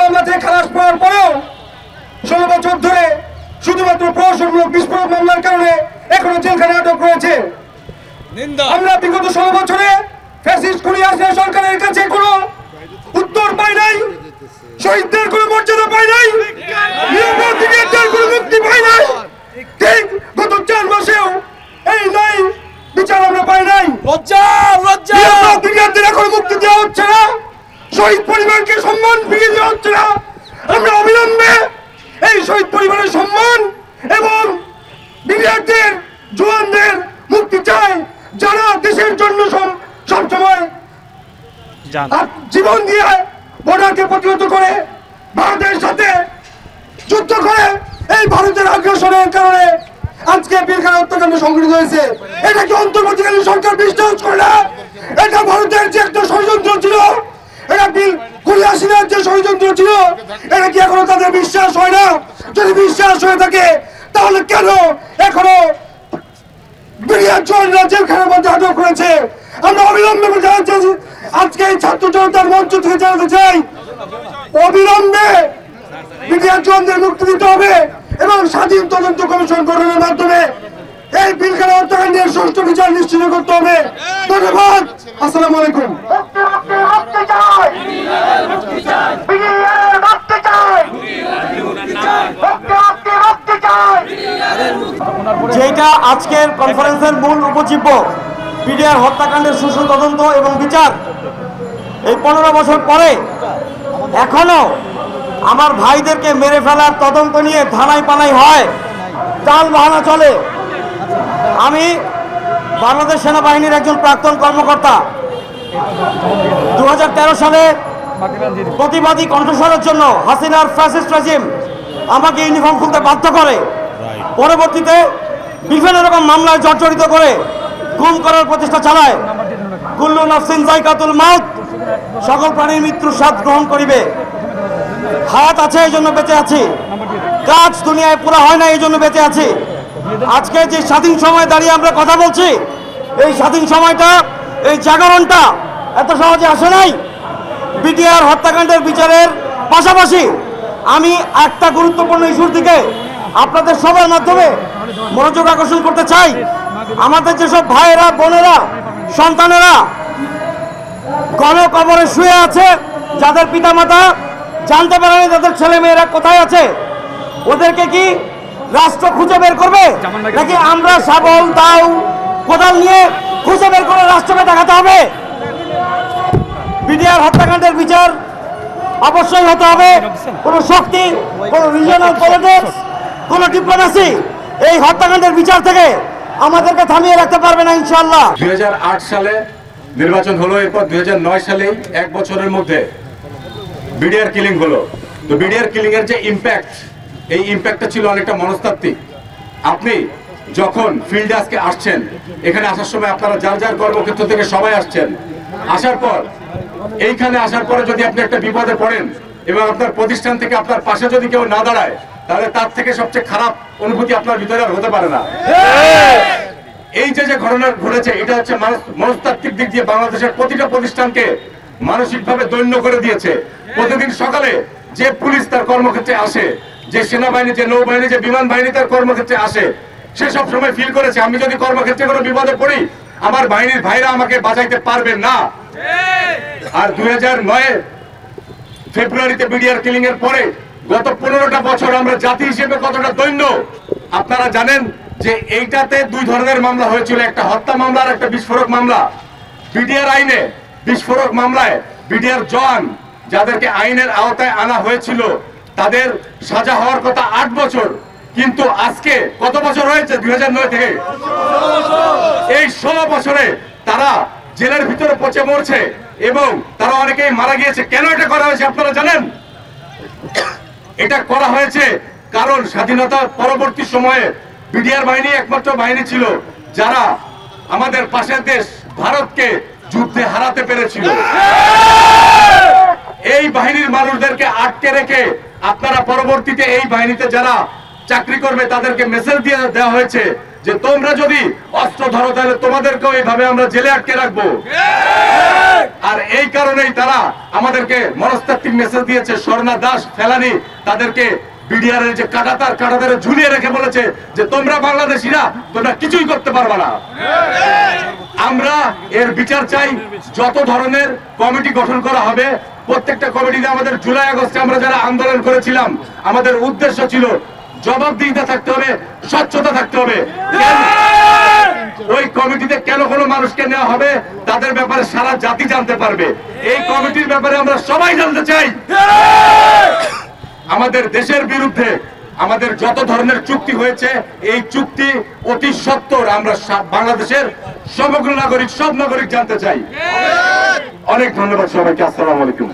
মামলা থেকে খালাস পাওয়ার পরেও 16 বছর ধরে শুধুমাত্র প্রহসনমূলক বিস্ফোরক মামলার কারণে এখনো জেলখানে আটক রয়েছে। আমরা বিগত 16 বছরে ফ্যাসিস্ট খুনি হাসিনা সরকারের কাছে কোনো উত্তর পাই নাই, শহীদদের কোনো মর্যাদা পাই নাই, নিরপরাধীদের কোনো মুক্তি পাই নাই। ঠিক গত 4 মাসেও এই নাই বিচার আমরা পাই নাই। নিরপরাধীদের এখন মুক্তি দেওয়া হচ্ছে না, শহীদ পরিবারকে সম্মান ফিরিয়ে দেওয়া হচ্ছে না। আমরা অবিলম্বে এই শহীদ পরিবারের সম্মান এবং বিডিআরদের জওয়ানদের মুক্তি চাই, যারা দেশের জন্য সবসময় জীবন দিয়ে বর্ডারকে প্রতিহত করে ভারতের সাথে যুদ্ধ করে এই ভারতের আগ্রাসনের কারণে আজকে পিলখানা হত্যাকাণ্ড সংঘটিত হয়েছে। এটা কি অন্তর্বর্তীকালীন সরকার বিশ্বাস করে না? এটা ভারতের যে একটা ষড়যন্ত্র ছিল, এটা খুনি হাসিনার যে ষড়যন্ত্র ছিল, এটা কি এখনো তাদের বিশ্বাস হয় না? যদি বিশ্বাস হয়ে থাকে তাহলে কেন এখনো বিডিআর জওয়ানরা জেলখানার মধ্যে আটক রয়েছে? আমরা অবিলম্বে জানাতে আজকে এই ছাত্র জনতার মঞ্চ থেকে জানাতে চাই, অবিলম্বে বিডিআর জওয়ানদের মুক্তি দিতে হবে এবং স্বাধীন তদন্ত কমিশন গঠনের মাধ্যমে এই পিলখানা হত্যাকাণ্ডের সুষ্ঠু বিচার নিশ্চিত করতে হবে। ধন্যবাদ। আসসালামু আলাইকুম। যেটা আজকের কনফারেন্সের মূল উপজীব্য, বিডিআর হত্যাকাণ্ডের সুষ্ঠু তদন্ত এবং বিচার। এই 15 বছর পরে এখনো আমার ভাইদেরকে মেরে ফেলার তদন্ত নিয়ে ধানাই পানাই হয়, টাল বাহানা চলে। আমি বাংলাদেশ সেনাবাহিনীর একজন প্রাক্তন কর্মকর্তা। 2013 সালে প্রতিবাদী কণ্ঠস্বরের জন্য হাসিনার ফ্যাসিস্ট রেজিম আমাকে ইউনিফর্ম খুলতে বাধ্য করে। পরবর্তীতে বিভিন্ন রকম মামলায় জর্জরিত করে গুম করার প্রচেষ্টা চালায়। কুল্লু নাফসিন যায়কাতুল মাউত, সকল প্রাণীর মৃত্যুর স্বাদ গ্রহণ করিবে। হায়াত আছে এই জন্য বেঁচে আছি, কাজ দুনিয়ায় পুরা হয় না এই জন্য বেঁচে আছি। আজকে যে স্বাধীন সময় দাঁড়িয়ে আমরা কথা বলছি, এই স্বাধীন সময়টা, এই জাগরণটা এত সহজে আসে নাই। বিডিআর হত্যাকাণ্ডের বিচারের পাশাপাশি আমি একটা গুরুত্বপূর্ণ ইস্যুর দিকে আপনাদের সবার মাধ্যমে মনোযোগ আকর্ষণ করতে চাই। আমাদের যেসব ভাইয়েরা, বোনেরা, সন্তানেরা গণকবরে শুয়ে আছে, যাদের পিতামাতা জানতে পারেনি তাদের ছেলে মেয়েরা কোথায় আছে, ওদেরকে কি রাষ্ট্র খুঁজে বের করবে, নাকি আমরা শাবল, দাও, কোদাল নিয়ে খুঁজে বের করে রাষ্ট্রকে দেখাতে হবে? বিডিআর হত্যাকাণ্ডের বিচার অবশ্যই হতে হবে। কোনো শক্তি, কোনো রিজিওনাল পলিটিক্স, কোনো ডিপ্লোমেসি এই হত্যাকাণ্ডের বিচার থেকে আমাদেরকে থামিয়ে রাখতে পারবে না ইনশাআল্লাহ। 2008 সালে নির্বাচন হলো, এরপর 2009 সালে 1 বছরের মধ্যে বিডিআর কিলিং হলো। তো বিডিআর কিলিং এর যে ইম্প্যাক্ট, এই ইম্প্যাক্টটা ছিল অনেকটা মনস্তাত্ত্বিক। আপনি যখন ফিল্ডে আজকে আসছেন, এখানে আসার সময় আপনারা যার যার কর্মক্ষেত্র থেকে সবাই আসছেন, আসার পর এইখানে আসার পরে যদি আপনি একটা বিপদে পড়েন এবং আপনার প্রতিষ্ঠান থেকে আপনার পাশে যদি কেউ না দাঁড়ায়, তাহলে তার থেকে সবচেয়ে খারাপ অনুভূতি আপনার ভিতরে আর হতে পারে না। এই যে যে ঘটনা ঘটেছে, এটা হচ্ছে মনস্তাত্ত্বিক দিক দিয়ে বাংলাদেশের প্রতিটা প্রতিষ্ঠানকে মানসিকভাবে দৈন্য করে দিয়েছে। প্রতিদিন সকালে যে পুলিশ তার কর্মক্ষেত্রে আসে, যে সেনাবাহিনী, যে নৌবাহিনী, যে বিমান বাহিনী তার কর্মক্ষেত্রে আসে, সে সব সময় ফিল করেছে আমি যদি কর্মক্ষেত্রে কোনো বিপদে পড়ি, আমার বাহিনীর ভাইরা আমাকে বাঁচাইতে পারবে না। আর 2009 ফেব্রুয়ারিতে বিডিআর কিলিং এর পরে গত 15টা বছর আমরা জাতি হিসেবে কতটা দৈন্য আপনারা জানেন। যে এইটাতে 2 ধরনের মামলা হয়েছিল, একটা হত্যা মামলা আর একটা বিস্ফোরক মামলা। বিডিআর আইনে বিস্ফোরক মামলায় বিডিআর জওয়ান যাদেরকে আইনের আওতায় আনা হয়েছিল তাদের সাজা হওয়ার কথা 8 বছর, কিন্তু আজকে কত বছর হয়েছে? 2009 থেকে এই 16 বছরে তারা জেলের ভিতরে পচে মরছে এবং তারা অনেকেই মারা গিয়েছে। কেন এটা করা হয়েছে আপনারা জানেন? এটা করা হয়েছে কারণ স্বাধীনতার পরবর্তী সময়ে বিডিআর বাহিনী একমাত্র বাহিনী ছিল যারা আমাদের পাশের দেশ ভারতকে যুদ্ধে হারাতে পেরেছিল। এই বাহিনীর মানুষদেরকে আটকে রেখে আপনারা পরবর্তীতে এই বাহিনীতে যারা চাকরি করবে তাদেরকে মেসেজ দিয়ে দেওয়া হয়েছে যে তোমরা যদি অস্ত্র ধরো তাহলে তোমাদেরকেও এইভাবে আমরা জেলে আটকে রাখবো। আর এই কারণেই তারা আমাদেরকে মনস্তাত্ত্বিক মেসেজ দিয়েছে। স্বর্ণা দাস, ফেলানি তাদেরকে বিডিআর এর যে কাঁটাতারে ঝুলিয়ে রেখে বলেছে যে তোমরা বাংলাদেশিরা তোমরা কিছুই করতে পারবে না। আমরা এর বিচার চাই। যত ধরনের কমিটি গঠন করা হবে, প্রত্যেকটা কমিটিতে আমাদের জুলাই আগস্টে আমরা যারা আন্দোলন করেছিলাম, আমাদের উদ্দেশ্য ছিল জবাবদিহিতা থাকতে হবে, স্বচ্ছতা থাকতে হবে। ওই কমিটিতে কেন কোনো মানুষকে নেওয়া হবে তাদের ব্যাপারে সারা জাতি জানতে পারবে। এই কমিটির ব্যাপারে আমরা সবাই জানতে চাই। আমাদের দেশের বিরুদ্ধে আমাদের যত ধরনের চুক্তি হয়েছে, এই চুক্তি অতি সত্বর আমরা বাংলাদেশের সমগ্র নাগরিক, সব নাগরিক জানতে চাই। অনেক ধন্যবাদ সবাইকে। আসসালামু আলাইকুম।